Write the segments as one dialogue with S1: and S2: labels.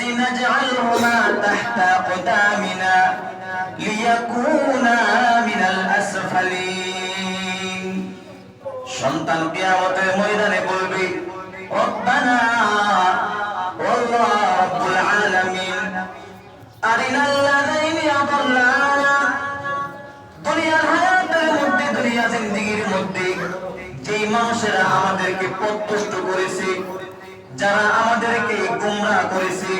S1: نجعلهما تحت أقدامنا ليكونا من الأسفلين সন্তান কিয়ামতের ময়দানে বলবে রব্বানা ওয়াল্লাহ রাব্বুল আলামিন আরিনাল লাযাইনি আদাল্লানা দুনিয়ার হায়াতের মধ্যে দুনিয়া জিন্দেগীর মধ্যে যেই মানুষেরা আমাদেরকে পথভ্রষ্ট করেছে, যারা আমাদেরকে গোমরাহ করেছে,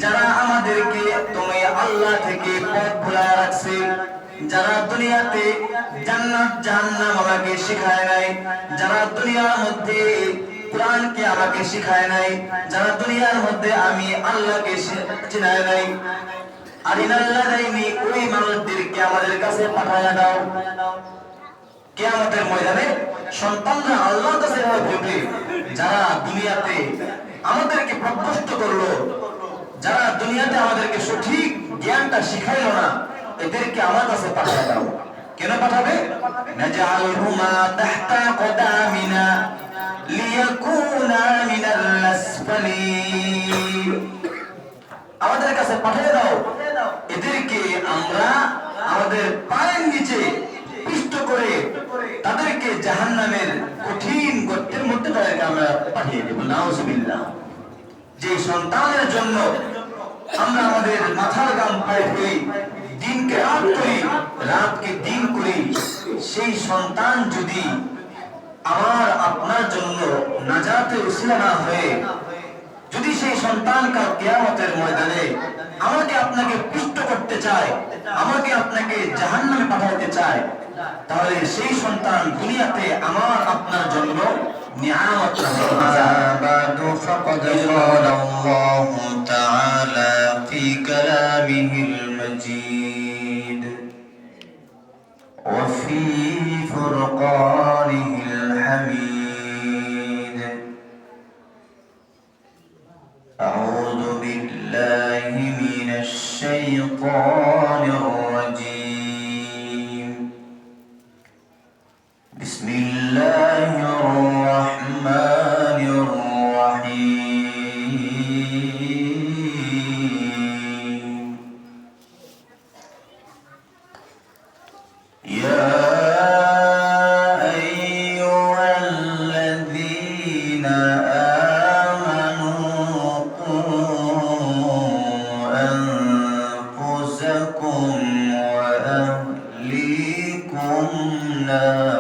S1: যারা আমাদেরকে তুমি আল্লাহ থেকে পথ ভুলায় রাখছে, যারা দুনিয়াতে জান্নাত জাহান্নাম আমাকে শেখায় নাই, যারা দুনিয়ার মধ্যে কোরআনকে আমাকে শেখায় নাই, যারা দুনিয়ার মধ্যে আমি আল্লাহকে চিনায় নাই, আরিনাল্লাযাইনি ওই মানুষদেরকে আমাদের কাছে পাঠায়া দাও। কিয়ামতের ময়দানে সন্তানরা আল্লাহর কাছে বলবে, যারা দুনিয়াতে আমাদেরকে পথভ্রষ্ট করলো, যারা দুনিয়াতে আমাদেরকে সঠিক জ্ঞানটা শিখাইলো না, এদেরকে আমার কাছে পাঠিয়ে দাও। কেন পাঠাবে? নাজআলহুমা তাহতা কদামিনা লিয়াকুনা মিনাল আসফালিন। আমাদের কাছে পাঠিয়ে দাও, এদেরকে আমরা আমাদের পায়ের নিচে পিষ্ট করে তাদেরকে জাহান্নামের কঠিন গর্তের মধ্যে তাদেরকে আমরা পাঠিয়ে দেব। নাউজুবিল্লাহ। যে সন্তানের জন্য আমরা আমাদের মাথার ঘাম পায়ে ফেলি, দিনকে রাত করি, রাতকে দিন করি, সেই সন্তান যদি আমার আপনার জন্য নাজাতের উসিলা না হয়ে, যদি সেই সন্তান কাল কিয়ামতের ময়দানে আমাকে আপনাকে পিষ্ট করতে চায়, আমাকে আপনাকে জাহান্নামে পাঠাতে চায়, তাহলে সেই সন্তান দুনিয়াতে আমার আপনার জন্য নিয়ামত হবে। বাদু ফাকাদ ক্বালা আল্লাহু তাআলা ফি কালামিহিল মাজিদ ওয়া ফি ফুরকানিহিল হামিদ। আউযু বিল্লাহি মিনাশ শাইতানির রাজীম। বিসমিল্লাহির রহমানির রহিম। ইয়া আইয়ুহাল্লাযীনা আমানু qū আনফুসাকুম ওয়া আহলীকুম নারা।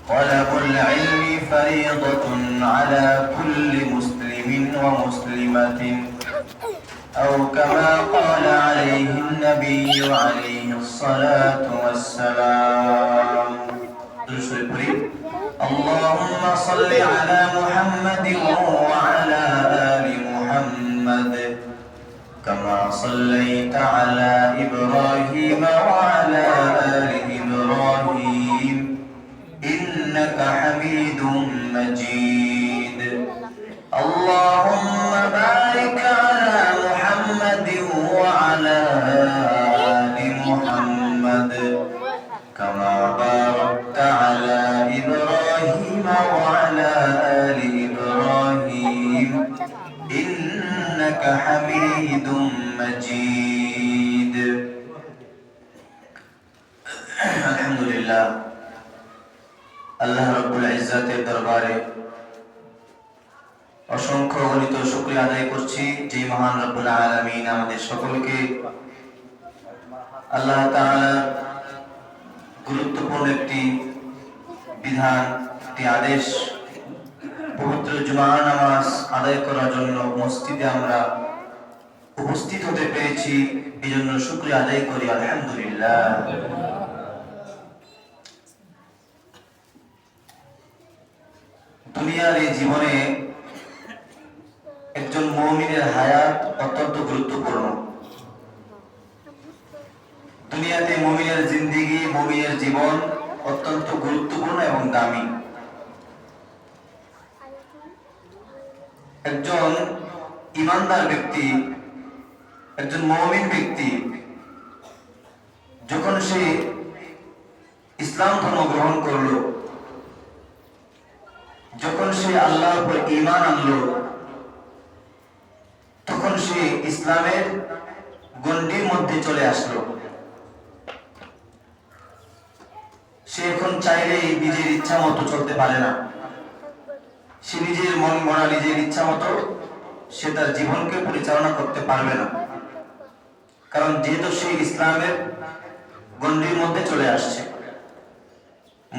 S1: طلب العلم فريضة على كل مسلم ومسلمة أو كما قال عليه النبي عليه الصلاة والسلام. اللهم صل على محمد وعلى آل محمد كما صليت على إبراهيم وعلى آل إبراهيم إنك حميد مجيد. اللهم بارك على محمد وعلى آل محمد كما باركت على إبراهيم وعلى آل إبراهيم إنك حميد مجيد الحمد لله আল্লাহ রাব্বুল ইজ্জাতের দরবারে অসংখ্য গণিত শুকরিয়া আদায় করছি যে মহান রব্বুল আলামিন আমাদের সকলকে আল্লাহ তাআলা গুরুত্বপূর্ণ একটি বিধান, একটি আদেশ, পবিত্র জুমার নামাজ আদায় করার জন্য মসজিদে আমরা উপস্থিত হতে পেরেছি। এই জন্য শুকরিয়া আদায় করি আলহামদুলিল্লাহ। দুনিয়ার এই জীবনে একজন মুমিনের হায়াত অত্যন্ত গুরুত্বপূর্ণ। দুনিয়াতে মুমিনের জিন্দেগি, মুমিনের জীবন অত্যন্ত গুরুত্বপূর্ণ এবং দামি। একজন ইমানদার ব্যক্তি, একজন মুমিন ব্যক্তি যখন সে ইসলাম ধর্ম গ্রহণ করলো, যখন সে আল্লাহর উপর ঈমান আনলো, তখন সে ইসলামের গণ্ডির মধ্যে চলে আসলো। সে এখন চাইলেই নিজের ইচ্ছা মতো চলতে পারে না। সে নিজের মন গড়া, নিজের ইচ্ছা মতো সে তার জীবনকে পরিচালনা করতে পারবে না, কারণ যেহেতু সে ইসলামের গণ্ডির মধ্যে চলে আসছে।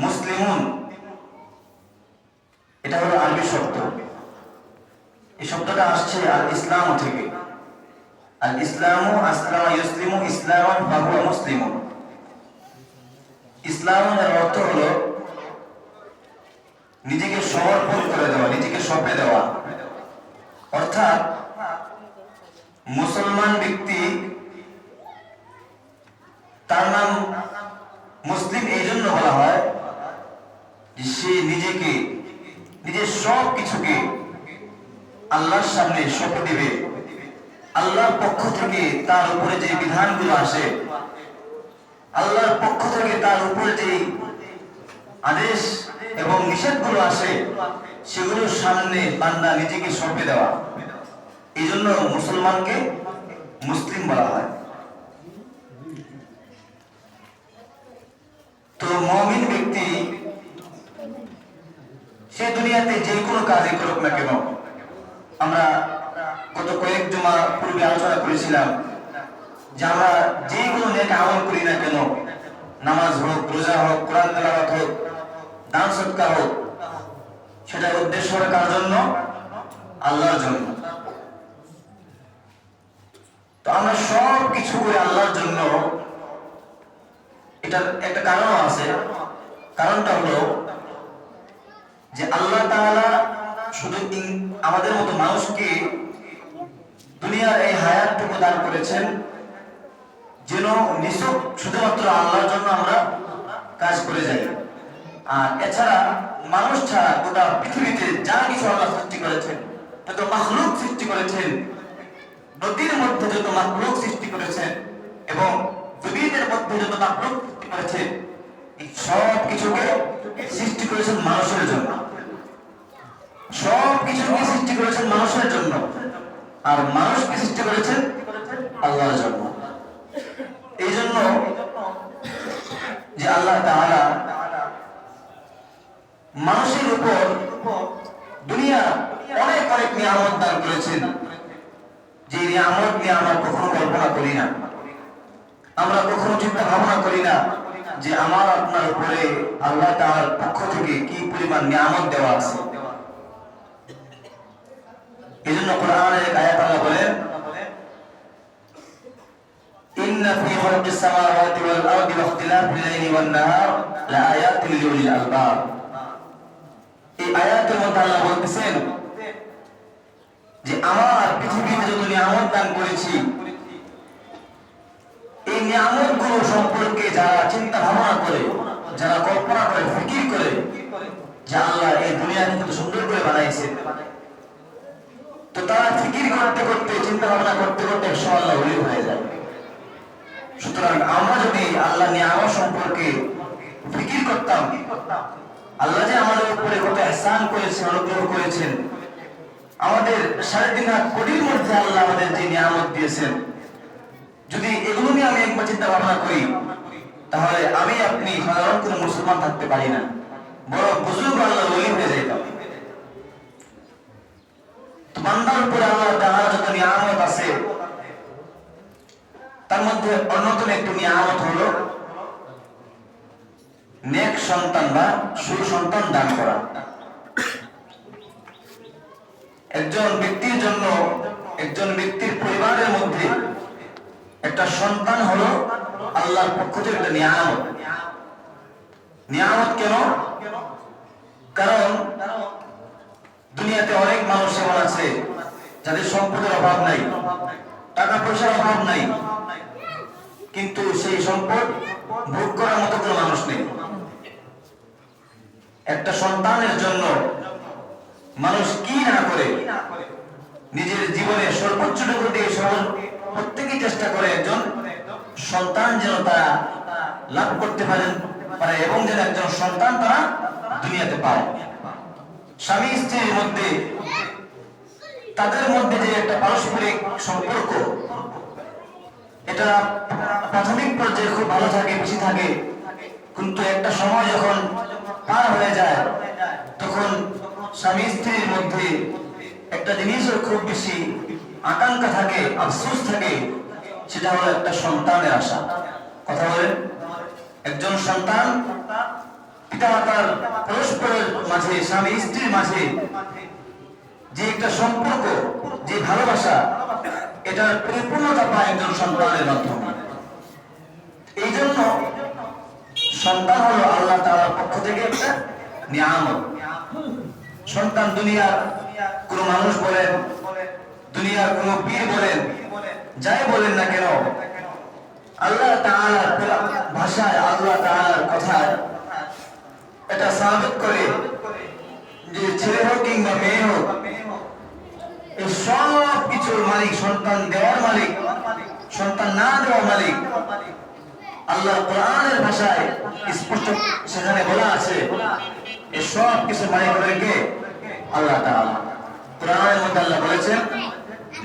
S1: মুসলিমুন এটা হলো আরবি শব্দ। এই শব্দটা আসছে আল ইসলাম থেকে। আল ইসলামু আসলামা ইউসলিমু ইসলামান ফাহুয়া মুসলিমুন। ইসলামের অর্থ হলো নিজেকে সমর্পণ করে দেওয়া, নিজেকে সঁপে দেওয়া। অর্থাৎ মুসলমান ব্যক্তি, তার নাম মুসলিম এই জন্য বলা হয় যে সে নিজেকে, নিজের সব কিছুকে আল্লাহর সামনে সঁপে দিবে। আল্লাহর পক্ষ থেকে তার উপরে যে বিধানগুলো আসে, আল্লাহর পক্ষ থেকে তার উপরে যে আদেশ এবং নিষেধগুলো আসে, সেগুলোর সামনে বান্দা নিজেকে সঁপে দেওয়া। এই জন্য মুসলমানকে মুসলিম বলা হয়। তো মুমিন ব্যক্তি সে দুনিয়াতে যে কোনো কাজই করুক না কেন, আমরা গত কয়েক জুমা পূর্বে আলোচনা করেছিলাম যে আমরা যে কোনো নেক আমল করি না কেন, নামাজ হোক, রোজা হোক, কোরআন তেলাওয়াত হোক, দান সদকা হোক, সেটার উদ্দেশ্য হবে কার জন্য? আল্লাহর জন্য। তো আমরা সব কিছু করি আল্লাহর জন্য। এটার একটা কারণ আছে। কারণটা হলো যে আল্লাহ তাআলা শুধু আমাদের মতো মানুষকে দুনিয়ার এই হায়াতটুকু দান করেছেন যেন নিছক শুধুমাত্র আল্লাহর জন্য আমরা কাজ করে যাই। আর এছাড়া মানুষ ছাড়া গোটা পৃথিবীতে যা কিছু আল্লাহ সৃষ্টি করেছেন, যত মাখলুক সৃষ্টি করেছেন, নদীর মধ্যে যত মাখলুক সৃষ্টি করেছেন এবং জমিনের মধ্যে যত মাখলুক সৃষ্টি করেছেন, এই সব কিছুকে সৃষ্টি করেছেন মানুষের জন্য। সব কিছুকে সৃষ্টি করেছেন মানুষের জন্য, আর মানুষকে সৃষ্টি করেছেন আল্লাহর জন্য। এই জন্য যে আল্লাহ তাআলা মানুষের উপর দুনিয়া অনেক অনেক নিয়ামত দান করেছেন, যে নিয়ামত নিয়ে আমরা কখনো কল্পনা করি না। আমরা কখনো চিন্তা ভাবনা করি না যে আমার আপনার উপরে আল্লাহ তাআলার পক্ষ থেকে কি পরিমাণ নিয়ামত দেওয়া আছে। এই জন্য কোরআনের এক আয়াত আল্লাহ বলেন, ইন্না ফি খালকিস সামাওয়াতি ওয়াল আরদি ওয়া ইখতিলাফিল লাইলি ওয়ান নাহার লাআয়াতিন লিউলিল আলবাব। এই আয়াতের মধ্যে আল্লাহ বলতেছেন যে আমার পৃথিবীতে যত নিয়ামত দান করেছি, এই নিয়ামতগুলো সম্পর্কে যারা চিন্তা ভাবনা করে, যারা কল্পনা করে, ফিকির করে যে আল্লাহ এই দুনিয়াকে কত সুন্দর করে বানাইছে, তো তারা ফিকির করতে করতে, চিন্তা ভাবনা করতে করতে আল্লাহ ওলি হয়ে যায়। সুতরাং আমরা যদি আল্লাহ নিয়ামত সম্পর্কে ফিকির করতাম আল্লাহ যে আমাদের উপরে কত ইহসান করেছেন, অনুগ্রহ করেছেন, আমাদের 3.5 হাত কোটির মধ্যে আল্লাহ আমাদের যে নিয়ামত দিয়েছেন, যদি এগুলো নিয়ে আমি একবার চিন্তা ভাবনা করি তাহলে আমি আপনি সাধারণ কোনো মুসলমান থাকতে পারি না, বড় বুজুর্গ আল্লাহ ওলি হয়ে যাইতাম। বান্দার উপরে আল্লাহ তাআলার যত নিয়ামত আছে তার মধ্যে অন্যতম একটি নিয়ামত হলো নেক সন্তান বা সুসন্তান দান করা। একজন ব্যক্তির জন্য, একজন ব্যক্তির পরিবারের মধ্যে একটা সন্তান হলো আল্লাহর পক্ষ থেকে একটা নিয়ামত। নিয়ামত কেন? কারণ দুনিয়াতে অনেক মানুষ এমন আছে যাদের সম্পদের অভাব নাই, টাকা পয়সার অভাব নাই, কিন্তু সেই সম্পদ ভোগ করার মতো কোনো মানুষ নেই। একটা সন্তানের জন্য মানুষ কি না করে, নিজের জীবনে সর্বোচ্চটুকু দিয়ে প্রত্যেকেই চেষ্টা করে একজন সন্তান যেন তারা লাভ করতে পারে এবং যেন একজন সন্তান তারা দুনিয়াতে পায়। স্বামী স্ত্রীর মধ্যে, তাদের মধ্যে যে একটা পারস্পরিক সম্পর্ক, এটা প্রাথমিক পর্যায়ে খুব ভালো থাকে, বেশি থাকে, কিন্তু একটা সময় যখন পার হয়ে যায় তখন স্বামী স্ত্রীর মধ্যে একটা জিনিসের খুব বেশি আকাঙ্ক্ষা থাকে, আফসোস থাকে, সেটা হলো একটা সন্তানের আশা। কথা বলেন, একজন সন্তান পিতামাতার পরস্পরের মাঝে, স্বামী স্ত্রীর মাঝে যে একটা সম্পর্ক, যে ভালোবাসা, এটার পরিপূর্ণতা পায় একজন সন্তানের মাধ্যমে। এই জন্য সন্তান হলো আল্লাহ তাআলার পক্ষ থেকে একটা নিয়ামত। সন্তান দুনিয়ার কোন মানুষ বলেন, দুনিয়ার কোন পীর বলেন, যাই বলেন না কেন, আল্লাহ তাআলার ভাষায়, আল্লাহ তাআলার কথায় এটা সাবিত করে যে ছেলে হোক কিংবা মেয়ে হোক, এই সব কিছুর মালিক, সন্তান দেওয়ার মালিক, সন্তান না দেওয়ার মালিক। আল্লাহ কোরআনের ভাষায় স্পষ্ট সেখানে বলা আছে এই সব কিছু মালিক হলেন কে? আল্লাহ তাআলা। কোরআনের মধ্যে আল্লাহ বলেছেন,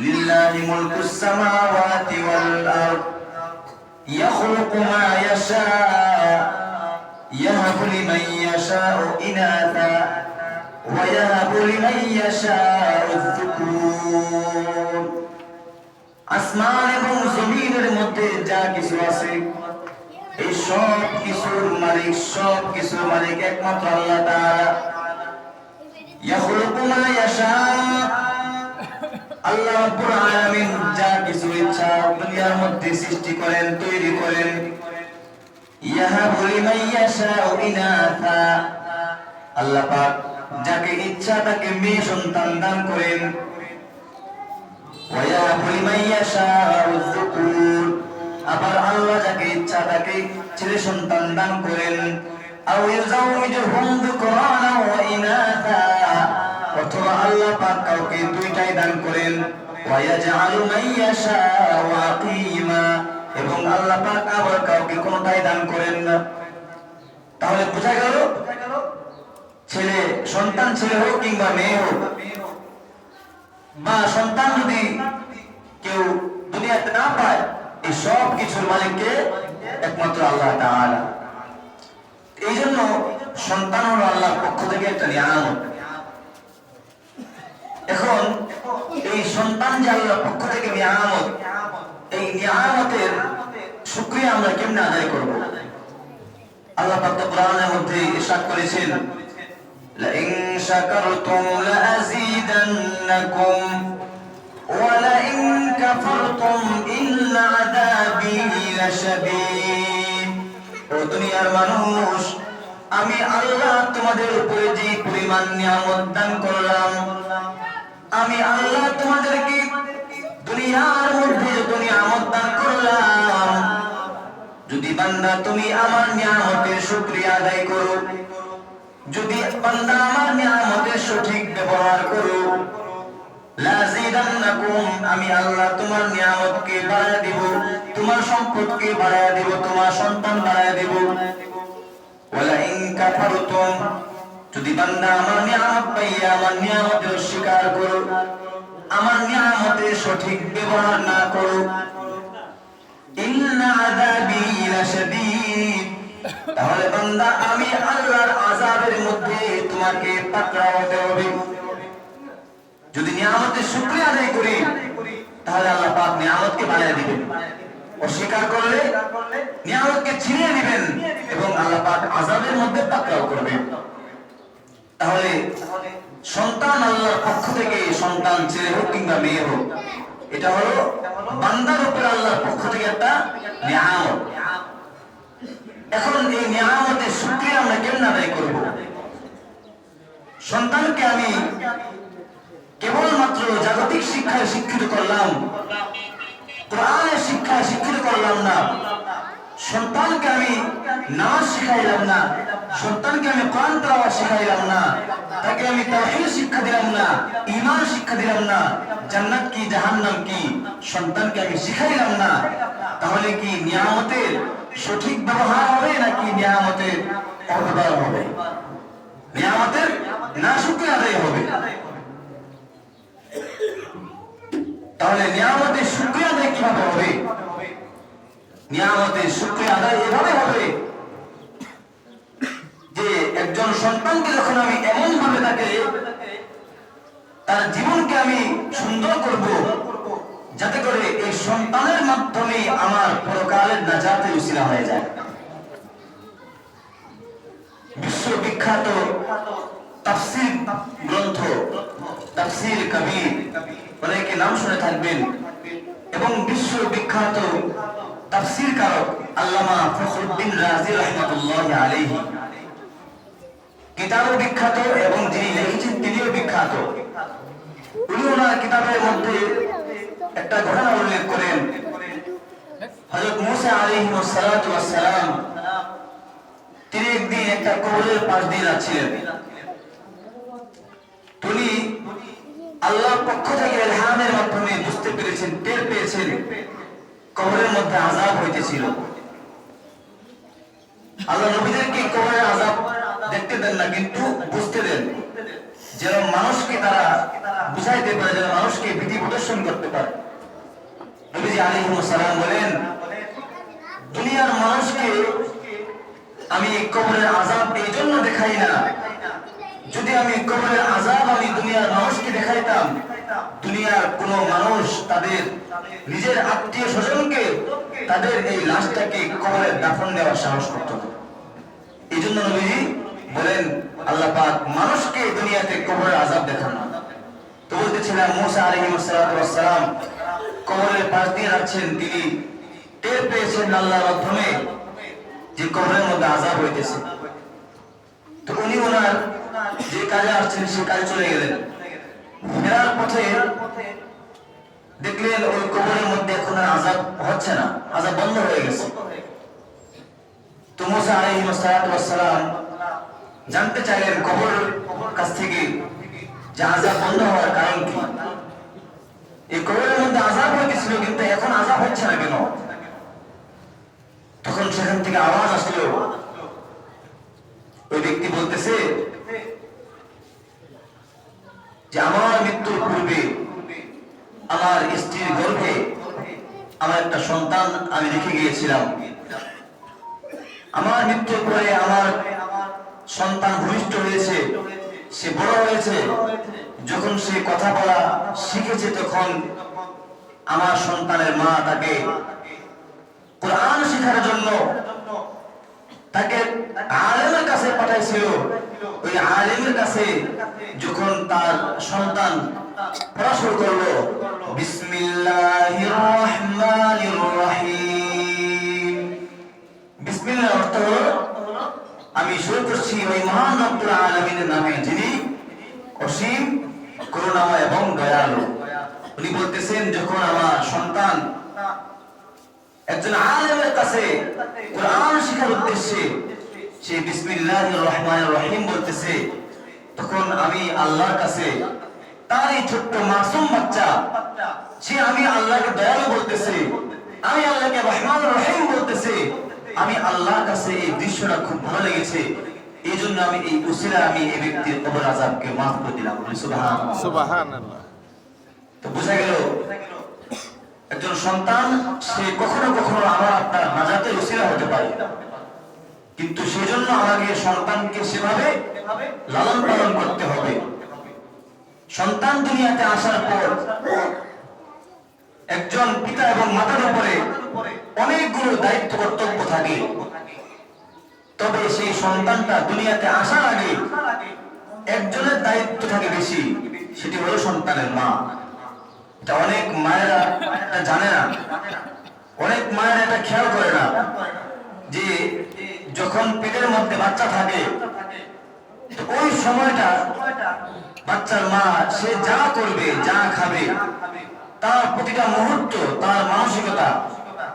S1: লিল্লাহি মুলকুস সামাওয়াতি ওয়াল আরদ ইয়াখলুকু মা ইয়াশা ইয়াহাবু লিমান ইয়াশাউ ইনাথা ওয়া ইয়াহাবু লিমান ইয়াশাউ যুকুর। আসমান এবং জমিনের মধ্যে যা কিছু আছে এই সব কিছুর মালিক একমাত্র আল্লাহ তাআলা। ইয়াখলুকু মা ইয়াশা, আল্লাহ রাব্বুল আলামিন যা কিছু ইচ্ছা দুনিয়ার মধ্যে সৃষ্টি করেন, তৈরি করেন। ইয়াহাবু লিমান ইয়াশাউ ইনাথা, আল্লাহ পাক যাকে ইচ্ছা তাকে মেয়ে সন্তান দান করেন। ওয়া ইয়াহাবু লিমান ইয়াশাউ যুকুর, আবার আল্লাহ যাকে ইচ্ছা তাকে ছেলে সন্তান দান করেন। আও ইউযাউযুহুম যুকরানা ওয়া ইনাথা, অথবা আল্লাহ পাক কাউকে দুইটাই দান করেন। ওয়া ইয়াজআলু মান ইয়াশাউ আকিমা, এবং আল্লাহ পাক আবার কাউকে কোনটাই দান করেন না। তাহলে বোঝা গেল ছেলে সন্তান, ছেলে হোক কিংবা মেয়ে হোক, বা সন্তান যদি কেউ দুনিয়াতে না পায়, এই সব কিছুর মালিককে একমাত্র আল্লাহ তাআলা। এই জন্য সন্তান হলো আল্লাহর পক্ষ থেকে একটা নিয়ামত। এখন এই সন্তান যে আল্লাহর পক্ষ থেকে নিয়ামত, এই নিয়ামতের শুকরিয়া আমরা কেমনে আদায় করব? আল্লাহ পাক কোরআনের মধ্যে ইরশাদ করেছেন, লাইন শাকারতুম লাযীদান্নাকুম ওয়া লাইন কাফারতুম ইন আযাবি লাশাদীদ। ও দুনিয়ার মানুষ, আমি আল্লাহ তোমাদের উপরে যে পরিমাণ নিয়ামত দান করলাম, আমি আল্লাহ তোমাদেরকে দুনিয়ার মধ্যে যত নিয়ামত দান করলাম, যদি বান্দা তুমি আমার নিয়ামতের শুকরিয়া আদায় করো, যদি বান্দা আমার নিয়ামতের সঠিক ব্যবহার করো, লাযীদান্নাকুম, আমি আল্লাহ তোমার নিয়ামতকে বাড়ায় দিব, তোমার সম্পদকে বাড়ায় দিব, তোমার সন্তান বাড়ায় দিব। ওয়ালা ইন কাফারতুম, যদি বান্দা আমার নিয়ামত পাইয়া আমার নিয়ামতের অস্বীকার করো, আমার নিয়ামতের সঠিক ব্যবহার না করো, ইন্না আযাবি লাশাদীদ, তাহলে বান্দা আমি আল্লাহর আযাবের মধ্যে তোমাকে পাকড়াওতে হবে। যদি নিয়ামতের শুকরিয়া আদায় করি তাহলে আল্লাহ পাক নিয়ামতকে বাড়িয়ে দিবেন, অস্বীকার করলে নিয়ামতকে ছিনিয়ে নেবেন এবং আল্লাহ পাক আযাবের মধ্যে পাকড়াও করবেন। তাহলে সন্তান আল্লাহর পক্ষ থেকে, সন্তান ছেলে হোক কিংবা মেয়ে হোক, এটা হলো বান্দার উপরে আল্লাহর পক্ষ থেকে একটা নিয়ামত। এখন এই নিয়ামতের শুকরিয়া আমরা কেমন আদায় করব? সন্তানকে আমি কেবলমাত্র জাগতিক শিক্ষায় শিক্ষিত করলাম, কোরআনের শিক্ষায় শিক্ষিত করলাম না, সন্তানকে আমি নামাজ শিখাইলাম না, সন্তানকে আমি কোরআন তেলাওয়াত শিখাইলাম না, তাকে আমি তাওহীদ শিক্ষা দিলাম না, ঈমান শিক্ষা দিলাম না, জান্নাত কি জাহান্নাম কি সন্তানকে আমি শিখাইলাম না, তাহলে কি নিয়ামতের সঠিক ব্যবহার হবে নাকি নিয়ামতের অপব্যবহার হবে? নিয়ামতের নাশুকরিয়া আদায় হবে। তাহলে নিয়ামতের শুকরিয়া আদায় কিভাবে হবে? নিয়ামতের শুকরিয়া আদায় এভাবে হবে যে একজন সন্তানকে যখন আমি এমন ভাবে তার জীবনকে আমি সুন্দর করব, যাতে করে এই সন্তানের মাধ্যমে আমার পরকালের নাজাতের উসিলা হয়ে যায়। বিশ্ববিখ্যাত তাফসীর গ্রন্থ তাফসীর কবির, অনেকে নাম শুনে থাকবেন, এবং বিশ্ববিখ্যাত তাফসীর কারক আল্লামা ফখরুদ্দীন রাজি রাহমাতুল্লাহি আলাইহি, কিতাবও বিখ্যাত এবং যিনি লিখেছেন তিনিও বিখ্যাত। উনি ওনার কিতাবের মধ্যে একটা ঘটনা উল্লেখ করেন। হযরত মূসা আলাইহিস সালাতু ওয়াস সালাম তিনি একদিন একটা কবরের পাশ দিয়ে যাচ্ছিলেন। তিনি আল্লাহর পক্ষ থেকে ইলহামের মাধ্যমে বুঝতে পেরেছেন, টের পেয়েছেন কবরের মধ্যে আযাব হইতেছিল। আল্লাহ নবীদেরকে কবরের আযাব দেখতে দেন না, কিন্তু বুঝতে দেন, যেন মানুষকে তারা বুঝাইতে পারে, যেন মানুষকে ভীতি প্রদর্শন করতে পারে। নবীজি আলাইহিস সালাম বলেন, দুনিয়ার মানুষকে আমি কবরের আযাব এই জন্য দেখাই না, যদি আমি কবরের আযাব আমি দুনিয়ার মানুষকে দেখাইতাম, দুনিয়ার কোন মানুষ তাদের নিজের আত্মীয় স্বজনকে তাদের এই লাশটাকে কবরে দাফন দেওয়ার সাহস করত না। এই জন্য নবীজি বলেন, আল্লাহ পাক মানুষকে দুনিয়াতে কবরের আযাব দেখান না। তো বলতেছিলাম, মূসা আলাইহিস সালাম কবরের পাশ দিয়ে যাচ্ছেন, তিনি টের পেয়েছেন আল্লাহর মাধ্যমে যে কবরের মধ্যে আযাব হইতেছে। তো উনি ওনার যে কাজে আসছেন সে কাজে চলে গেলেন। ফেরার পথে দেখলেন ওই কবরের মধ্যে এখন আর আযাব হচ্ছে না, আযাব বন্ধ হয়ে গেছে। তো মূসা আলাইহিস সালাম জানতে চাইলেন কবরের কাছ থেকে যে আযাব বন্ধ হওয়ার কারণ কি। এই কবরের মধ্যে আযাব হয়েছিল কিন্তু এখন আযাব হচ্ছে না কেন? তখন সেখান থেকে আওয়াজ আসলো, ওই ব্যক্তি বলতেছে যে আমার মৃত্যুর পূর্বে আমার স্ত্রীর গর্ভে আমার একটা সন্তান আমি রেখে গিয়েছিলাম। আমার মৃত্যুর পরে আমার সন্তান ভূমিষ্ঠ হয়েছে, সে বড় হয়েছে, যখন সে কথা বলা শিখেছে তখন আমার সন্তানের মা তাকে কোরআন শেখার জন্য তাকে আলেমের কাছে পাঠাইছিল। ওই আলেমের কাছে যখন তার সন্তান পড়া শুরু করলো, বিসমিল্লাহির রহমানির রহিম, বিসমিল্লাহ অর্থ হলো আমি শুরু করছি ওই মহান রব্বুল আলামিনের নামে, যিনি অসীম করুণাময় এবং দয়ালু। উনি বলতেছেন, যখন আমার সন্তান একজন আলেমের কাছে কোরআন শেখার উদ্দেশ্যে সে বিসমিল্লাহির রহমানির রহিম বলতেছে, তখন আমি আল্লাহর কাছে তার এই ছোট্ট মাসুম বাচ্চা, সে আমি আল্লাহকে দয়ালু বলতেছে, আমি আল্লাহকে রহমান রহিম বলতেছে, আমি আল্লাহর কাছে এই দৃশ্যটা খুব ভালো লেগেছে, এই জন্য আমি এই উসিলা আমি এই ব্যক্তির কবর আযাবকে মাফ করে দিলাম। সুবহানাল্লাহ
S2: সুবহানাল্লাহ।
S1: তো বোঝা গেল একজন সন্তান সে কখনো কখনো আমার আপনার নাজাতের উসিলা হতে পারে, কিন্তু সেজন্য আমাকে সন্তানকে সেভাবে লালন পালন করতে হবে। সন্তান দুনিয়াতে আসার পর একজন পিতা এবং মাতার উপরে অনেকগুলো দায়িত্ব কর্তব্য থাকে, তবে সেই সন্তানটা দুনিয়াতে আসার আগে একজনের দায়িত্ব থাকে বেশি, সেটি হলো সন্তানের মা। এটা অনেক মায়েরা এটা জানে না, অনেক মায়েরা এটা খেয়াল করে না যে যখন পেটের মধ্যে বাচ্চা থাকে ওই সময়টা বাচ্চার মা সে যা করবে যা খাবে তার প্রতিটা মুহূর্ত, তার মানসিকতা,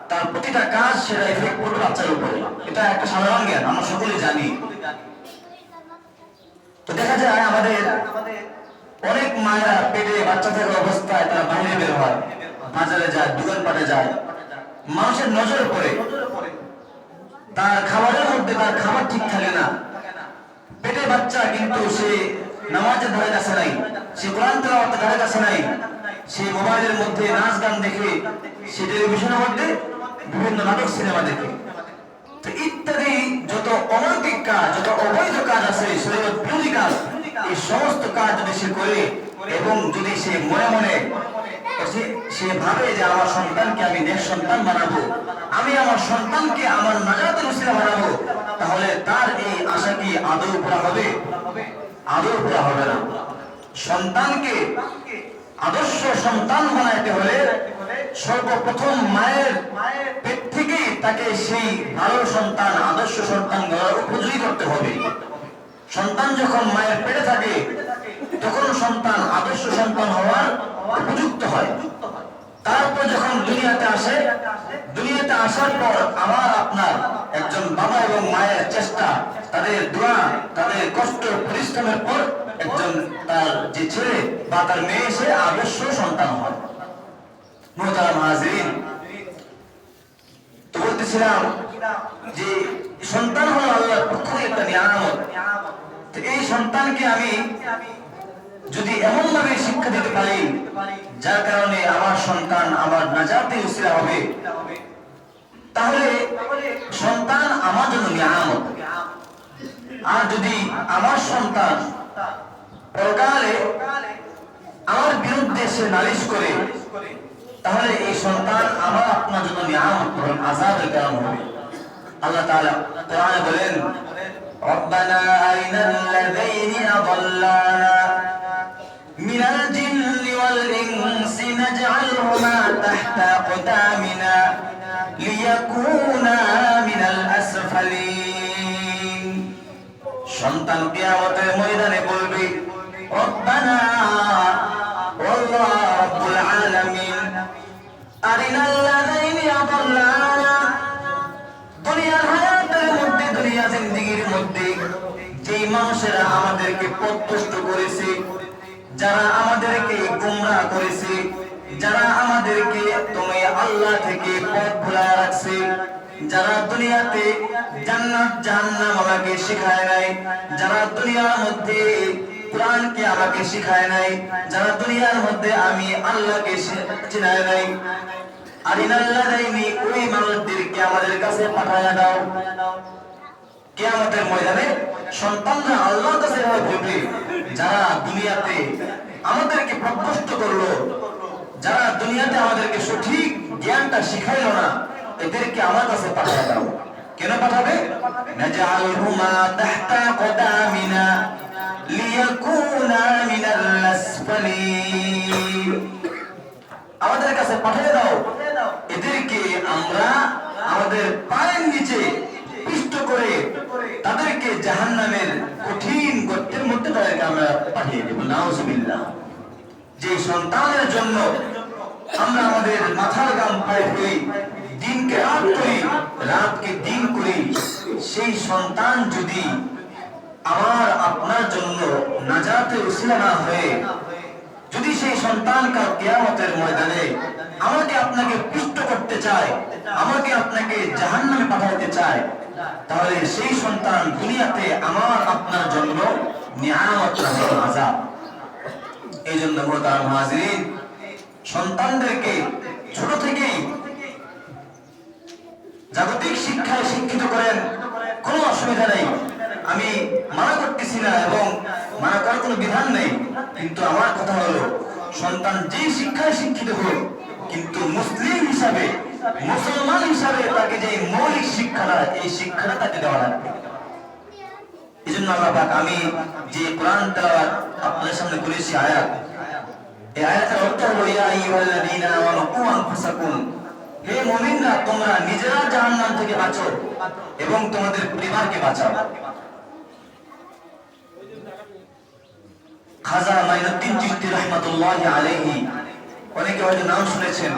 S1: তার প্রতিটা কাজ সেটা এফেক্ট করবে বাচ্চার উপরে। এটা একটা সাধারণ জ্ঞান, আমরা সকলে জানি। তো দেখা যায় আমাদের অনেক মায়েরা পেটে বাচ্চা থাকা অবস্থায় তারা বাইরে বের হয়, বাজারে যায়, দোকানপাটে যায়, মানুষের নজরে পড়ে, তার খাবারের মধ্যে তার খাবার ঠিক থাকে না। পেটে বাচ্চা কিন্তু সে নামাজের ধারে কাছে নাই, সে কোরআন তেলাওয়াতের ধারে কাছে নাই, সে মোবাইলের মধ্যে নাচ গান দেখে, সে টেলিভিশনের মধ্যে বিভিন্ন নাটক সিনেমা দেখে, তো ইত্যাদি যত অনৈতিক কাজ, যত অবৈধ কাজ আছে, শরীয়ত বিরোধী কাজ, এই সমস্ত কাজ যদি সে করে এবং যদি সে মনে মনে সে ভাবে যে আমার সন্তানকে আমি নেক সন্তান বানাবো, আমি আমার সন্তানকে আমার নাজাতের উসিলা বানাবো, তাহলে তার এই আশা কি আদৌ পুরা হবে? আদৌ পুরা হবে না। সন্তানকে আদর্শ সন্তান বানাইতে হলে সর্বপ্রথম মায়ের পেট থেকেই তাকে সেই ভালো সন্তান, আদর্শ সন্তান গড়ার উপযোগী করতে হবে। সন্তান যখন মায়ের পেটে থাকে তখন সন্তান আদর্শ সন্তান হওয়ার উপযুক্ত হয়। তারপর যখন দুনিয়াতে আসে, দুনিয়াতে আসার পর আমার আপনার একজন বাবা এবং মায়ের চেষ্টা, তাদের দোয়া, তাদের কষ্ট পরিশ্রমের পর একজন তার যে ছেলে বা তার মেয়ে সে আদর্শ সন্তান হয়। মুহতারাম হাজিরিন, তো বলতেছিলাম যে সন্তান হলো আল্লাহর পক্ষ থেকে একটা নিয়ামত। তো এই সন্তানকে আমি যদি এমন ভাবে শিক্ষা দিতে পারি যার কারণে আমার সন্তান আমার নাজাতে উসিলা হবে, তাহলে সন্তান আমার জন্য নিয়ামত। আর যদি আমার সন্তান পরকালে আমার বিরুদ্ধে সে নালিশ করে, তাহলে এই সন্তান আমার আপনার জন্য নিয়ামত এবং আযাবের কারণ হবে। আল্লাহ তাআলা কোরআনে বলেন, রব্বানা আরিনাল লাযাইনি আযাল্লানা মিনাল জিন্নি ওয়াল ইনসি নাজআলহুমা তাহতা আকদামিনা লিয়াকুনা মিনাল আসফালিন। সন্তান কিয়ামতের ময়দানে বলবে, রব্বানা আল্লাহ রাব্বুল আলামিন আরিনাল লাযাইনি আযাল্লানা, দুনিয়ার হায়াতের মধ্যে, দুনিয়া জিন্দেগির মধ্যে যেই মানুষেরা আমাদেরকে পথভ্রষ্ট করেছে, যারা আমাদেরকে গোমরাহ করেছে, যারা আমাদেরকে তুমি আল্লাহ থেকে পথ ভুলায় রাখছে, যারা দুনিয়াতে জান্নাত জাহান্নাম আমাকে শিখায় নাই, যারা দুনিয়ার মধ্যে কোরআনকে আমাকে শিখায় নাই, যারা দুনিয়ার মধ্যে আমি আল্লাহকে চিনায় নাই, আরিনাল লাযাইনি, ওই মানুষদেরকে আমাদের কাছে পাঠায়া দাও। কিয়ামতের ময়দানে সন্তানরা আল্লাহর কাছে বলবে, যারা দুনিয়াতে আমাদেরকে পথভ্রষ্ট করলো, যারা দুনিয়াতে আমাদেরকে সঠিক জ্ঞানটা শিখাইলো না, এদেরকে আমার কাছে পাঠায়া দাও। কেন পাঠাবে? নাজআলহুমা তাহতা কদামিনা লিয়াকুনা মিনাল আসফালিন। আমাদের কাছে পাঠিয়ে দাও, এদেরকে আমরা আমাদের পায়ের নিচে পিষ্ট করে তাদেরকে জাহান্নামের কঠিন গর্তের মধ্যে তাদেরকে আমরা পাঠিয়ে দেব। নাউজুবিল্লাহ। যে সন্তানের জন্য আমরা আমাদের মাথার ঘাম পায়ে ফেলি, দিনকে রাত করি, রাতকে দিন করি, সেই সন্তান যদি আমার আপনার জন্য নাজাতের উসিলা না হয়ে, যদি সেই সন্তান কাল কিয়ামতের ময়দানে আমাকে আপনাকে পিষ্ট করতে চায়, আমাকে আপনাকে জাহান্নামে পাঠাতে চায়, তাহলে সেই সন্তান দুনিয়াতে আমার আপনার জন্য নিয়ামত নয় আযাব। এই জন্য মুহতারাম হাজিরিন, সন্তানদেরকে ছোট থেকেই জাগতিক শিক্ষায় শিক্ষিত করেন, কোনো অসুবিধা নেই, আমি মানা করতেছি না এবং মানা করার কোনো বিধান নেই। কিন্তু আমার কথা হলো, সন্তান যে শিক্ষায় শিক্ষিত হোক, কিন্তু মুসলিম হিসাবে, মুসলমান হিসাবে তাকে যে মৌলিক শিক্ষাটা, এই শিক্ষাটা তাকে দেওয়া লাগবে। এই জন্য আল্লাহ পাক, আমি যে কোরআন তেলাওয়াত আপনাদের সামনে করেছি আয়াত, এই আয়াতের অর্থ হলো ইয়া আইয়ুহাল্লাযীনা আমানু কু আনফুসাকুম, হে মুমিনরা তোমরা নিজেরা জাহান্নাম থেকে বাঁচো এবং তোমাদের পরিবারকে বাঁচাও। খাজা মাইনুদ্দিন চিশতি রাহমাতুল্লাহি আলাইহি, অনেকে হয়তো নাম শুনেছেন,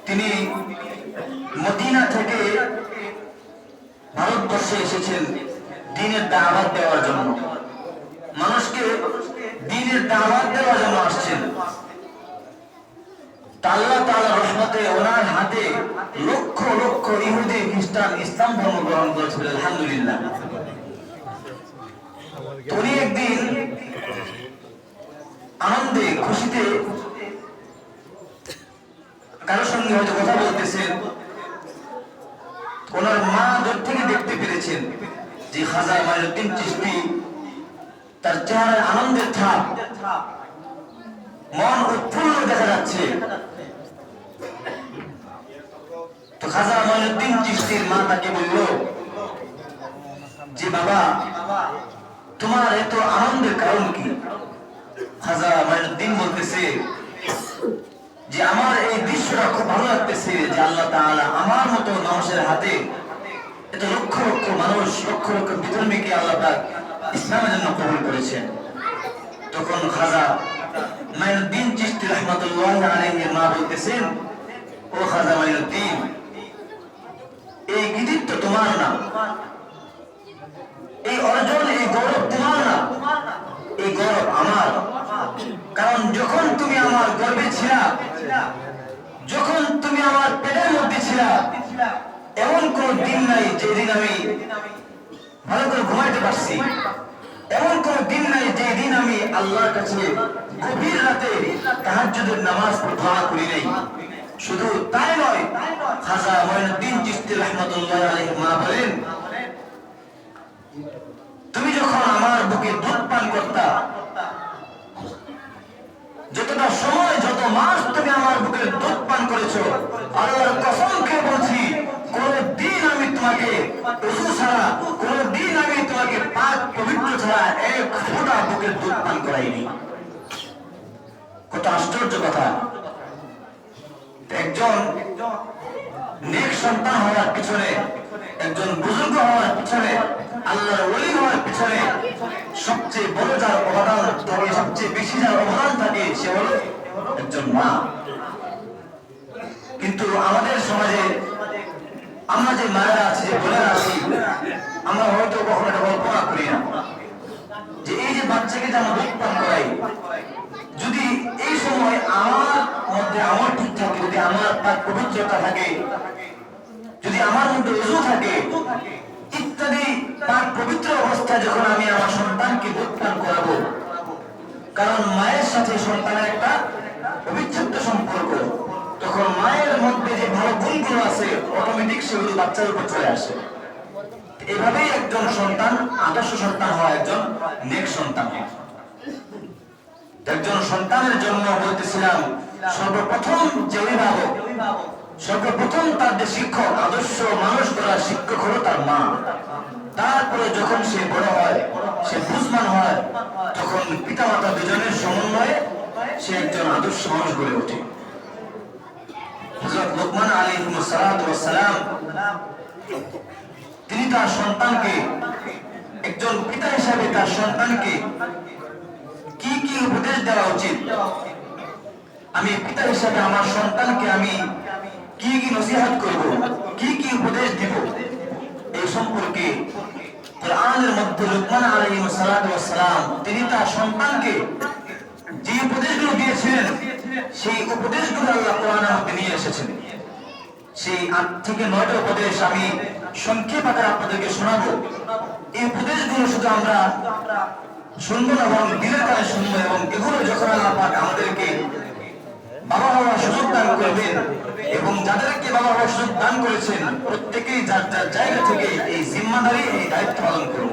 S1: তিনি মদিনা থেকে ভারতবর্ষে এসেছেন দ্বীনের দাওয়াত দেওয়ার জন্য, মানুষকে দ্বীনের দাওয়াত দেওয়ার জন্য আসছেন। আল্লাহ তাআলার রহমতে ওনার হাতে লক্ষ লক্ষ ইহুদি খ্রিস্টান ইসলাম ধর্ম গ্রহণ করেছিল, আলহামদুলিল্লাহ। উনি একদিন আনন্দে খুশিতে কারোর সঙ্গে হয়তো কথা বলতেছেন, ওনার মা দূর থেকে দেখতে পেরেছেন যে খাজা মাইনুদ্দিন চিশতি, তার চেহারায় আনন্দের ছাপ, মন উৎফুল্ল দেখা যাচ্ছে। তো খাজা মাইনুদ্দিন চিশতির মা তাকে বলল যে বাবা, তোমার এত আনন্দের কারণ কি? খাজা মাইনুদ্দিন বলতেছে যে আমার এই দৃশ্যটা খুব ভালো লাগতেছে যে আল্লাহ তাআলা আমার মতো মানুষের হাতে এত লক্ষ লক্ষ মানুষ, লক্ষ লক্ষ বিধর্মীকে আল্লাহ পাক ইসলামের জন্য কবুল করেছেন। তখন খাজা মাইনুদ্দিন চিশতি রাহমাতুল্লাহি আলাইহির মা বলতেছেন, ও খাজা মাইনুদ্দিন, এই কৃতিত্ব তোমার না, এই অর্জন, এই গৌরব তোমার না, এই গৌরব আমার। কারণ যখন তুমি আমার গর্ভে ছিলা, যখন তুমি আমার পেটের মধ্যে ছিলা, এমন কোন দিন নাই যেদিন আমি ভালো করে ঘুমাইতে পারছি, এমন কোন দিন নাই যেদিন আমি আল্লাহর কাছে গভীর রাতে তাহাজ্জুদের নামাজ দোয়া করি নাই। শুধু তাই নয়, খাজা মাইনুদ্দিন চিশতি রাহমাতুল্লাহি আলাইহি মা বলেন, তুমি যখন আমার বুকে দুধ পান করতা, যতটা সময়, যত মাস তুমি আমার বুকে দুধ পান করেছো, আল্লাহর কসম খেয়ে বলছি, কোনদিন আমি তোমাকে ওযু ছাড়া, কোনদিন আমি তোমাকে পাক পবিত্র ছাড়া এক ফোঁটা বুকের দুধ পান করাইনি। কত আশ্চর্য কথা! একজন নেক সন্তান হওয়ার পিছনে, একজন বুজুর্গ হওয়ার পিছনে, আল্লাহর ওলি হওয়ার পিছনে সবচেয়ে বড় যার অবদান থাকে, সবচেয়ে বেশি যার অবদান থাকে, সে হলো একজন মা। কিন্তু আমাদের সমাজে আমরা যে মায়েরা আছি, যে বোনেরা আছি, আমরা হয়তো কখনো এটা কল্পনা করি না যে এই যে বাচ্চাকে যে আমরা দুধ পান করাই, যদি এই সময় আমার মধ্যে আমার ঠিক থাকে, যদি আমার পাক পবিত্রতা থাকে, যদি আমার মধ্যে ওযু থাকে ইত্যাদি পাক পবিত্র অবস্থায় যখন আমি আমার সন্তানকে দুধ পান করাবো, কারণ মায়ের সাথে সন্তানের একটা অবিচ্ছেদ্য সম্পর্ক, তখন মায়ের মধ্যে যে ভালো গুণগুলো আছে অটোমেটিক সেগুলো বাচ্চার উপর চলে আসে। এভাবেই একজন সন্তান আদর্শ সন্তান হয়, একজন নেক সন্তান হয়। একজন সন্তানের জন্য বলতেছিলাম, সর্বপ্রথম যে অভিভাবক, সর্বপ্রথম তার যে শিক্ষক, আদর্শ মানুষ করার শিক্ষক হলো তার মা। তারপরে যখন সে বড় হয়, সে বুঝমান হয়, তখন পিতা মাতা দুজনের সমন্বয়ে সে একজন আদর্শ মানুষ গড়ে ওঠে। হযরত লুকমান আলাইহিস সালাম তিনি তার সন্তানকে, একজন পিতা হিসাবে তার সন্তানকে কি কি উপদেশ দেওয়া উচিত, আমি পিতা হিসাবে আমার সন্তানকে আমি কি কি নসিহত করব, কি কি উপদেশ দিব, এই সম্পর্কে কোরআনের মধ্যে লুকমান আলাইহিস সালাম তিনি তার সন্তানকে যে উপদেশগুলো দিয়েছিলেন, সেই উপদেশগুলো আল্লাহ কোরআনের মধ্যে নিয়ে এসেছেন। সেই 8 থেকে 9টা উপদেশ আমি সংক্ষেপ আকারে আপনাদেরকে শোনাবো। এই উপদেশগুলো শুধু আমরা শুনবো না, এবং দিলের কানে শুনবো, এবং এগুলো যখন আল্লাহ পাক আমাদেরকে বাবা হওয়ার সুযোগ দান করবেন, এবং যাদেরকে বাবা হওয়ার সুযোগ দান করেছেন প্রত্যেকেই যার যার জায়গা থেকে এই জিম্মাদারি, এই দায়িত্ব পালন করব।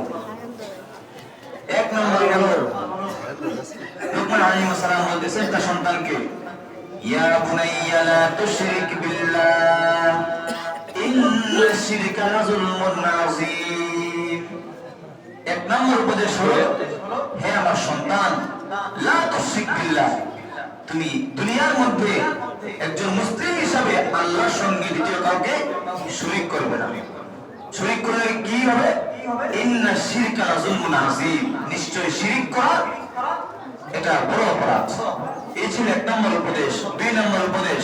S1: 1 নম্বর হলো লুকমান আলাইহিস সালাম বলতেছেন তার সন্তানকে, ইয়া বুনাইয়া লা তুশরিক বিল্লাহ ইন্নাশ শিরকা লাযুলমুন আযীম। 1 নম্বর উপদেশ হলো, হে আমার সন্তান, লা তুশরিক বিল্লাহ, তুমি দুনিয়ার মধ্যে একজন মুসলিম হিসাবে আল্লাহর সঙ্গে দ্বিতীয় কাউকে শরীক করবে না। শরীক করলে কি হবে? ইন্নাশ শিরকা লাযুলমুন আযীম, নিশ্চয় শিরক করা এটা বড় অপরাধ। এই ছিল 1 নম্বর উপদেশ। 2 নম্বর উপদেশ,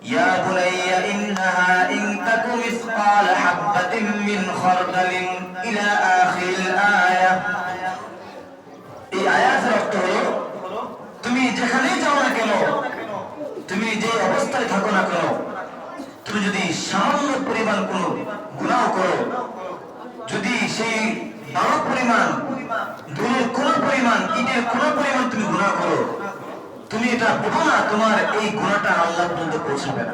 S1: ইয়া বুনাইয়া ইন্নাহা ইন তাকু মিসকাল হাববাতিন মিন খারদালিন ইলা আখিরিল আয়াহ। এই আয়াতের অর্থ হলো, তুমি যেখানেই যাও না কেন, তুমি যে অবস্থায় থাকো না কেন, তুমি যদি সামান্য পরিমাণ কোনো গুনাহ করো, যদি সেই বালু পরিমাণ, ধুলোর কোনো পরিমাণ, ইটের কোনো পরিমাণ তুমি গুনাহ করো, তুমি এটা বোঝো না তোমার এই গুনাহটা আল্লাহ পর্যন্ত পৌঁছাবে না।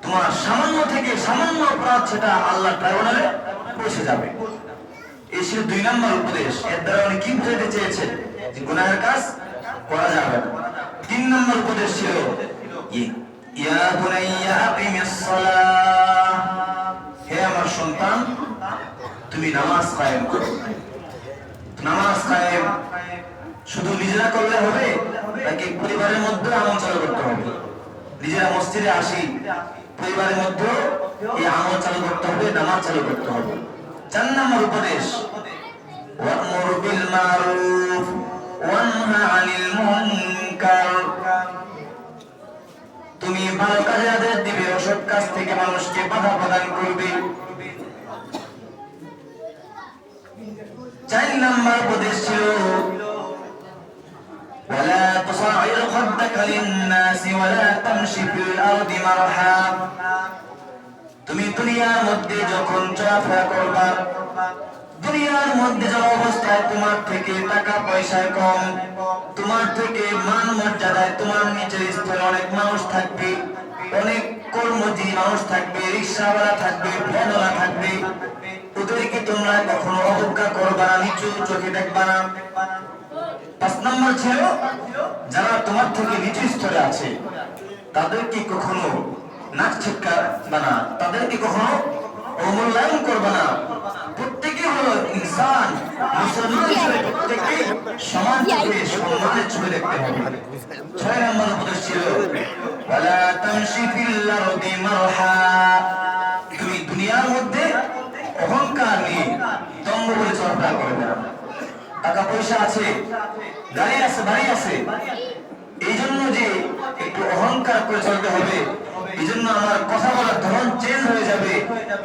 S1: তোমার সামান্য থেকে সামান্য অপরাধ সেটা আল্লাহ ট্রাইব্যুনালে পৌঁছে যাবে। এই ছিল 2 নম্বর উপদেশ। এর দ্বারা উনি কি বুঝাতে চেয়েছেন? যে গুনাহের কাজ করা যাবে না। 3 নম্বর উপদেশ ছিল, ইয়া বুনাইয়া আকিমিস সালাহ, হে আমার সন্তান, তুমি নামাজ কায়েম করো। নামাজ কায়েম শুধু নিজেরা করলে হবে নাকি পরিবারের মধ্যে আমল চালু করতে হবে? নিজেরা মসজিদে আসি, পরিবারের মধ্যে এই আমল চালু করতে হবে, নামাজ চালু করতে হবে। 4 নম্বর উপদেশ, ওয়া'মুর বিল মারুফ ওয়ানহা আনিল মুনকার, তুমি ভালো কাজে আদেশ দিবে, অসৎ কাজ থেকে মানুষকে বাধা প্রদান করবে। 4 নম্বর উপদেশ ছিল, ওয়ালা তুসাইর খাদ্দাকা লিন-নাস ওয়ালা তামশি ফিল আরদি মারহা, তুমি দুনিয়ার মধ্যে যখন চলাফেরা করবা, দুনিয়ার মধ্যে যে অবস্থায় তোমার থেকে টাকা পয়সায় কম, তোমার থেকে মান মর্যাদায় তোমার নিচের স্তরে অনেক মানুষ থাকবে, অনেক কর্মজীবী মানুষ থাকবে, রিকশাওয়ালা থাকবে, ভ্যানওয়ালা থাকবে, ওদেরকে তোমরা কখনো অবজ্ঞা করবা না, নিচু চোখে দেখবা না। 5 নম্বর ছিল, যারা তোমার থেকে নিচু স্তরে আছে তাদেরকে কখনো নাক ছিটকাবা না, তাদেরকে কখনো অমূল্যায়ন করবা না। প্রত্যেকে হলো ইনসান, মুসলমান হিসেবে প্রত্যেকে সমান চোখে সম্মানের চোখে দেখতে হবে। 6 নম্বর উপদেশ ছিল, ওয়ালা তামশি ফিল আরদি মারহা, তুমি দুনিয়ার মধ্যে অহংকার নিয়ে দম্ভ করে চলাফেরা করবে না। টাকা পয়সা আছে, গাড়ি আছে, বাড়ি আছে, এই জন্য যে একটু অহংকার করে চলতে হবে, এই জন্য আমার কথা বলার ধরন চেঞ্জ হয়ে যাবে,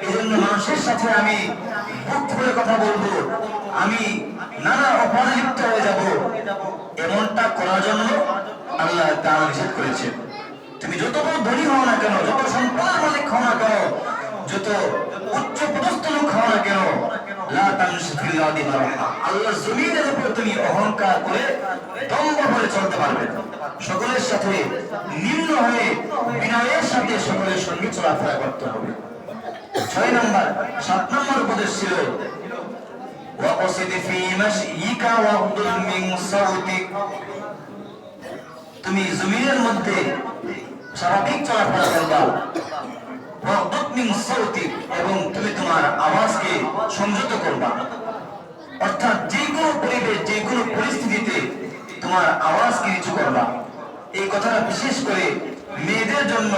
S1: এই জন্য মানুষের সাথে আমি বুক খুলে কথা বলবো, আমি নানা অপরাধে লিপ্ত হয়ে যাব, এমনটা করার জন্য আল্লাহ তাআলা নিষেধ করেছেন। তুমি যত বড় ধনী হও না কেন, যত সম্পদের মালিক হও না কেন, যত উচ্চ পদস্থ লোক হও না কেন, লা তামশি ফিল আরদি মারহা, আল্লাহর জমিনের উপর তুমি অহংকার করে দম্ভ করে চলতে পারবে না। সকলের সাথে নিম্ন হয়ে বিনয়ের সাথে সকলের সঙ্গে চলাফেরা করতে হবে। 6 নম্বর। 7 নম্বর উপদেশ ছিল, ওয়াকসিদ ফি মাশইকা ওয়াগদুল মিন সাউতিক, তুমি জমিনের মধ্যে স্বাভাবিক চলাফেরা করবা, ওয়াগদুল মিন সাউতিক, এবং তুমি তোমার আওয়াজকে সংযত করবা। অর্থাৎ যে কোনো পরিবেশ, যে কোনো পরিস্থিতিতে তোমার আওয়াজকে নিচু করবা। এই কথাটা বিশেষ করে মেয়েদের জন্য,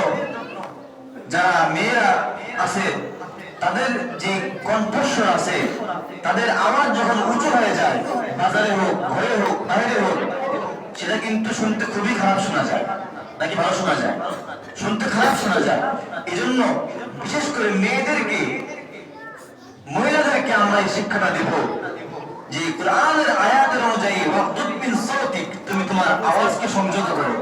S1: যারা মেয়েরা আছে তাদের যে কণ্ঠস্বর আছে, তাদের আওয়াজ যখন উঁচু হয়ে যায়, বাজারে হোক, ঘরে হোক, বাইরে হোক, সেটা কিন্তু শুনতে খুবই খারাপ শোনা যায়, নাকি ভালো শোনা যায়? শুনতে খারাপ শোনা যায়। এই জন্য বিশেষ করে মেয়েদেরকে, মহিলাদেরকে আমরা এই শিক্ষাটা দেব যে কোরআনের আয়াতের অনুযায়ী ওয়াগদুদ মিন সাউতিক, তুমি তোমার আওয়াজকে সংযত করো।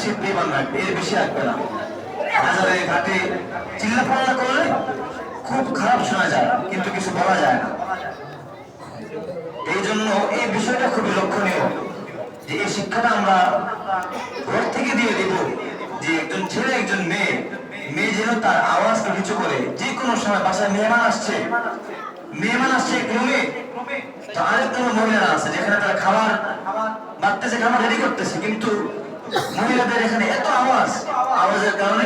S1: সে বেমান রাখবে, এর বেশি রাখবে না। বাজারে ঘাটে চিল্লাপাল্লা করলে খুব খারাপ শোনা যায়, কিন্তু কিছু বলা যায় না। এই জন্য এই বিষয়টা খুবই লক্ষণীয় যে এই শিক্ষাটা আমরা ঘর থেকে দিয়ে দেব, যে একজন ছেলে একজন মেয়ে যেন তার আওয়াজকে নিচু করে। যে কোনো সময় বাসায় মেহমান আসছে এক রুমে, তো আরেক কোনো মহিলারা আছে যেখানে তারা খাবার বাড়তেছে, খাবার রেডি করতেছে, কিন্তু মহিলাদের এখানে এত আওয়াজের কারণে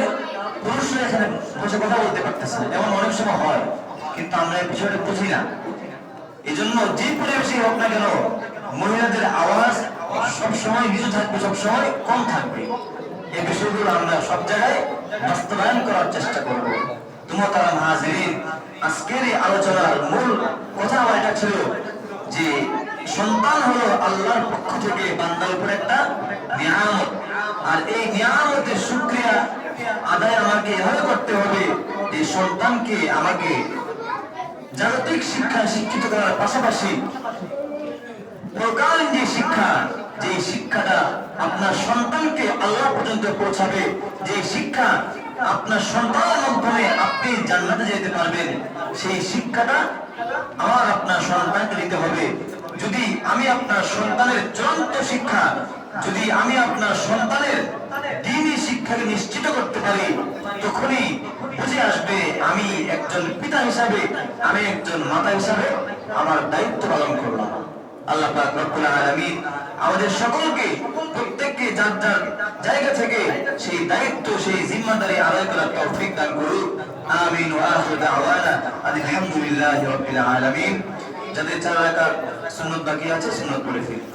S1: পুরুষরা এখানে বসে কথা বলতে পারতেছে না। এমন অনেক সময় হয়, কিন্তু আমরা এই বিষয়টা বুঝি না। এই জন্য যে পরিবেশে হোক না কেন মহিলাদের আওয়াজ সবসময় নিচু থাকবে, সবসময় কম থাকবে। এই বিষয়গুলো আমরা সব জায়গায় বাস্তবায়ন করার চেষ্টা করব। মুহতারাম হাজিরিন, আজকের এই আলোচনার মূল কথা আমার এটা ছিল যে সন্তান হলো আল্লাহর পক্ষ থেকে বান্দার উপর একটা নিয়ামত, আর এই নিয়ামতের শুকরিয়া আদায় আমাকে এভাবে করতে হবে যে সন্তানকে আমাকে জাগতিক শিক্ষায় শিক্ষিত করার পাশাপাশি প্রকালীন যে শিক্ষা, যে শিক্ষাটা আপনার সন্তানকে আল্লাহ পর্যন্ত পৌঁছাবে, যে শিক্ষা আপনার সন্তানের মাধ্যমে আপনি জান্নাতে যেতে পারবেন, সেই শিক্ষাটা আমার আপনার সন্তানকে দিতে হবে। যদি আমি আপনার সন্তানের চূড়ান্ত শিক্ষা, যদি আমি আপনার সন্তানের দ্বীনি শিক্ষাকে নিশ্চিত করতে পারি, তখনই বুঝে আসবে আমি একজন পিতা হিসাবে, আমি একজন মাতা হিসাবে আমার দায়িত্ব পালন করলাম। আল্লাহ পাক রব্বুল আলামিন আমাদের সকলকে, প্রত্যেককে যার যার জায়গা থেকে সেই দায়িত্ব, সেই জিম্মাদারি আদায় করার তৌফিক দান করুন। আমিন ওয়া আখিরু দাওয়ানা আলহামদুলিল্লাহি রাব্বিল আলামিন। যাদের 4 রাকাত সুন্নাত বাকি আছে, সুন্নাত পড়ে ফিরি।